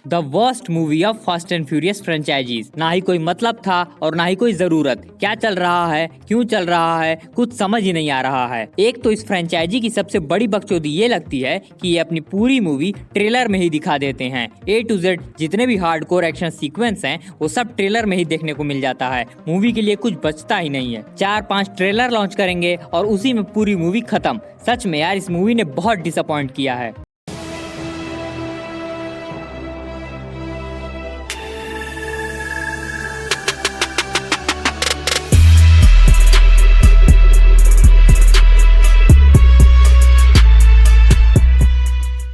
The worst movie of fast and furious franchises. ना ही कोई मतलब था और ना ही कोई जरूरत। क्या चल रहा है, क्यों चल रहा है, कुछ समझ ही नहीं आ रहा है। एक तो इस फ्रेंचाइजी की सबसे बड़ी बकचोदी ये लगती है कि ये अपनी पूरी मूवी ट्रेलर में ही दिखा देते हैं। A to Z जितने भी हार्डकोर एक्शन सीक्वेंस हैं वो सब ट्रेलर में ही देखने को मिल जाता है। मूवी के लिए कुछ बचता ही नहीं है। 4-5 ट्रेलर लॉन्च करेंगे और उसी में पूरी मूवी खत्म। सच में यार, इस मूवी ने बहुत डिसअपॉइंट किया है। –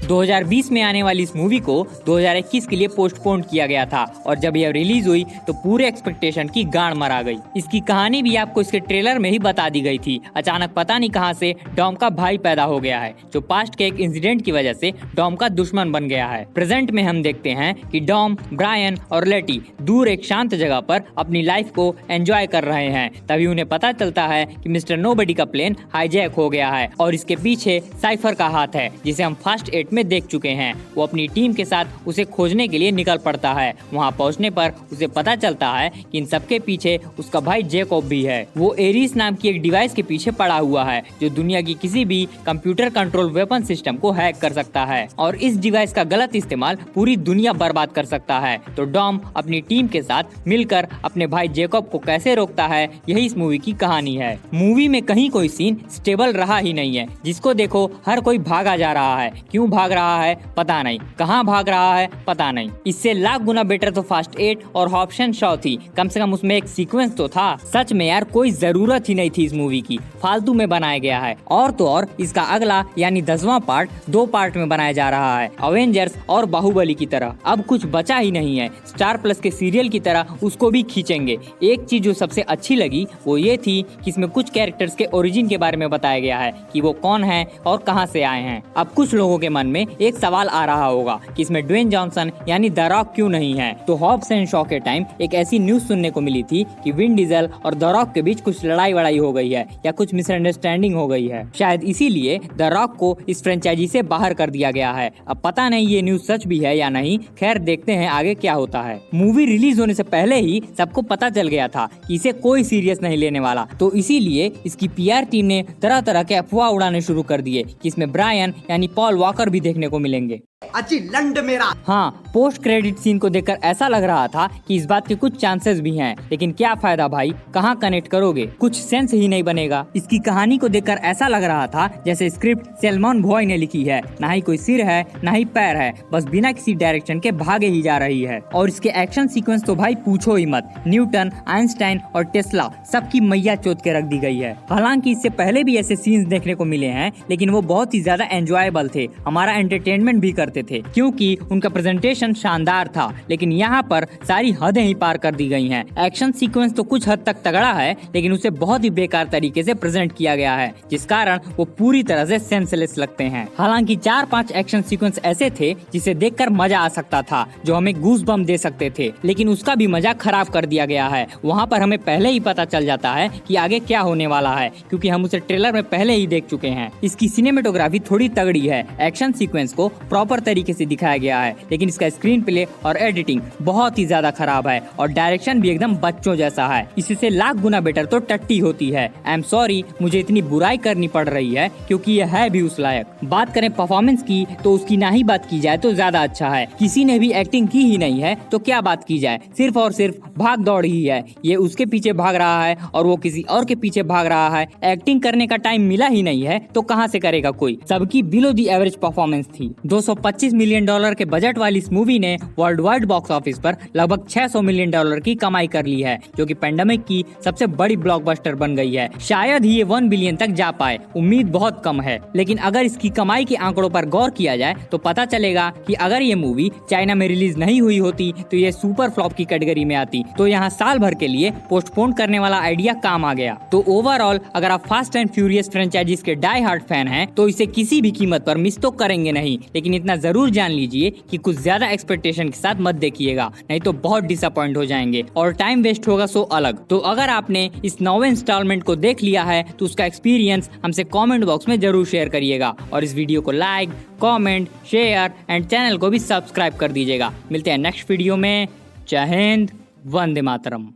2020 में आने वाली इस मूवी को 2021 के लिए पोस्टपोन किया गया था और जब यह रिलीज हुई तो पूरे एक्सपेक्टेशन की गांड मरा गई। इसकी कहानी भी आपको इसके ट्रेलर में ही बता दी गई थी। अचानक पता नहीं कहां से डॉम का भाई पैदा हो गया है जो पास्ट के एक इंसिडेंट की वजह से डॉम का दुश्मन बन गया है। प्रेजेंट में हम देखते हैं कि डॉम, ब्रायन और लेटी दूर एक शांत जगह पर अपनी लाइफ को एंजॉय कर रहे हैं। तभी उन्हें पता चलता है कि मिस्टर नोबडी का प्लेन हाईजैक हो गया है और इसके पीछे साइफर का हाथ है जिसे हम फर्स्ट 8 में देख चुके हैं। वो अपनी टीम के साथ उसे खोजने के लिए निकल पड़ता है। वहां पहुंचने पर उसे पता चलता है कि इन सबके पीछे उसका भाई जेकोब भी है। वो एरिस नाम की एक डिवाइस के पीछे पड़ा हुआ है जो दुनिया की किसी भी कंप्यूटर कंट्रोल वेपन सिस्टम को हैक कर सकता है और इस डिवाइस का गलत इस्तेमाल पूरी दुनिया बर्बाद कर सकता है। तो डॉम अपनी टीम के साथ मिलकर अपने भाई जेकोब को कैसे रोकता है, यही इस मूवी की कहानी है। मूवी में कहीं कोई सीन स्टेबल रहा ही नहीं है। जिसको देखो हर कोई भागा जा रहा है। क्यों भाग रहा है पता नहीं, कहां भाग रहा है पता नहीं। इससे लाख गुना बेटर तो फास्ट 8 और हॉब्सन शॉ थी। कम से कम उसमें एक सीक्वेंस तो था। सच में यार, कोई जरूरत ही नहीं थी इस मूवी की। फालतू में बनाया गया है। और तो और इसका अगला यानी 10वां पार्ट 2 पार्ट में बनाया जा रहा है, अवेंजर्स और बाहुबली की तरह। अब कुछ बचा ही नहीं है। स्टार प्लस के सीरियल की तरह उसको भी खींचेंगे। एक चीज जो सबसे अच्छी लगी वो ये थी कि इसमें कुछ कैरेक्टर्स के ओरिजिन के बारे में बताया गया है कि वो कौन है और कहां से आए हैं। अब कुछ लोगों के मन में एक सवाल आ रहा होगा कि इसमें ड्वेन जॉनसन यानी द रॉक क्यों नहीं है। तो हॉब्स एंड शॉ के टाइम एक ऐसी न्यूज सुनने को मिली थी कि विन डीजल और द रॉक के बीच कुछ लड़ाई वड़ाई हो गई है या कुछ मिसअंडरस्टैंडिंग हो गई है। शायद इसीलिए द रॉक को इस फ्रेंचाइजी से बाहर कर दिया गया है। अब पता नहीं ये न्यूज सच भी है या नहीं। खैर, देखते हैं आगे क्या होता है। मूवी रिलीज होने से पहले ही सबको पता चल गया था कि इसे कोई सीरियस नहीं लेने वाला, तो इसीलिए इसकी PR टीम ने तरह तरह के अफवाह उड़ाने शुरू कर दिए कि इसमें ब्रायन यानी पॉल वॉकर भी देखने को मिलेंगे। अच्छी लंड मेरा। हाँ, पोस्ट क्रेडिट सीन को देखकर ऐसा लग रहा था कि इस बात के कुछ चांसेस भी हैं, लेकिन क्या फायदा भाई, कहाँ कनेक्ट करोगे, कुछ सेंस ही नहीं बनेगा। इसकी कहानी को देखकर ऐसा लग रहा था जैसे स्क्रिप्ट सैलमन बॉय ने लिखी है। ना ही कोई सिर है ना ही पैर है, बस बिना किसी डायरेक्शन के भागे ही जा रही है। और इसके एक्शन सीक्वेंस तो भाई पूछो ही मत। न्यूटन, आइंस्टाइन और टेस्ला सबकी मैया चोट के रख दी गई है। हालांकि इससे पहले भी ऐसे सीन्स देखने को मिले हैं, लेकिन वो बहुत ही ज्यादा एंजॉयबल थे, हमारा एंटरटेनमेंट भी करते थे क्योंकि उनका प्रेजेंटेशन शानदार था। लेकिन यहाँ पर सारी हदें ही पार कर दी गई हैं। एक्शन सीक्वेंस तो कुछ हद तक तगड़ा है, लेकिन उसे बहुत ही बेकार तरीके से प्रेजेंट किया गया है, जिस कारण वो पूरी तरह से सेंसलेस लगते हैं। हालांकि 4-5 एक्शन सीक्वेंस ऐसे थे जिसे देखकर मजा आ सकता था, जो हमें गूज बम दे सकते थे, लेकिन उसका भी मजा खराब कर दिया गया है। वहाँ पर हमें पहले ही पता चल जाता है कि आगे क्या होने वाला है, क्योंकि हम उसे ट्रेलर में पहले ही देख चुके हैं। इसकी सिनेमेटोग्राफी थोड़ी तगड़ी है, एक्शन सीक्वेंस को प्रॉपर तरीके से दिखाया गया है, लेकिन इसका स्क्रीन प्ले और एडिटिंग बहुत ही ज्यादा खराब है और डायरेक्शन भी एकदम बच्चों जैसा है। इससे लाख गुना बेटर तो टट्टी होती है। आई एम सॉरी, मुझे इतनी बुराई करनी पड़ रही है क्योंकि यह है भी उस लायक। बात करें परफॉर्मेंस की तो उसकी ना ही बात की जाए तो ज्यादा अच्छा है। किसी ने भी एक्टिंग की ही नहीं है तो क्या बात की जाए, सिर्फ और सिर्फ भाग दौड़ ही है। ये उसके पीछे भाग रहा है और वो किसी और के पीछे भाग रहा है। एक्टिंग करने का टाइम मिला ही नहीं है तो कहाँ से करेगा कोई। सबकी बिलो दी एवरेज परफॉर्मेंस थी। $225 मिलियन के बजट वाली इस मूवी ने वर्ल्ड वाइड बॉक्स ऑफिस पर लगभग $600 मिलियन की कमाई कर ली है, जो कि पेंडेमिक की सबसे बड़ी ब्लॉकबस्टर बन गई है। शायद ही ये 1 बिलियन तक जा पाए, उम्मीद बहुत कम है। लेकिन अगर इसकी कमाई के आंकड़ों पर गौर किया जाए तो पता चलेगा कि अगर ये मूवी चाइना में रिलीज नहीं हुई होती तो ये सुपर फ्लॉप की कैटेगरी में आती। तो यहाँ साल भर के लिए पोस्टपोन करने वाला आइडिया काम आ गया। तो ओवरऑल अगर आप फास्ट एंड फ्यूरियस फ्रेंचाइजीज के डाई हार्ड फैन हैं तो इसे किसी भी कीमत पर मिस तो करेंगे नहीं, लेकिन इतना इतना जरूर जान लीजिए कि कुछ ज्यादा एक्सपेक्टेशन के साथ मत देखिएगा, नहीं तो बहुत डिसअपॉइंट हो जाएंगे और टाइम वेस्ट होगा सो अलग। तो अगर आपने इस 9वें इंस्टॉलमेंट को देख लिया है तो उसका एक्सपीरियंस हमसे कमेंट बॉक्स में जरूर शेयर करिएगा और इस वीडियो को like, comment, share and channel को भी सब्सक्राइब कर दीजिएगा। मिलते हैं नेक्स्ट वीडियो में। जय हिंद, वंदे मातरम।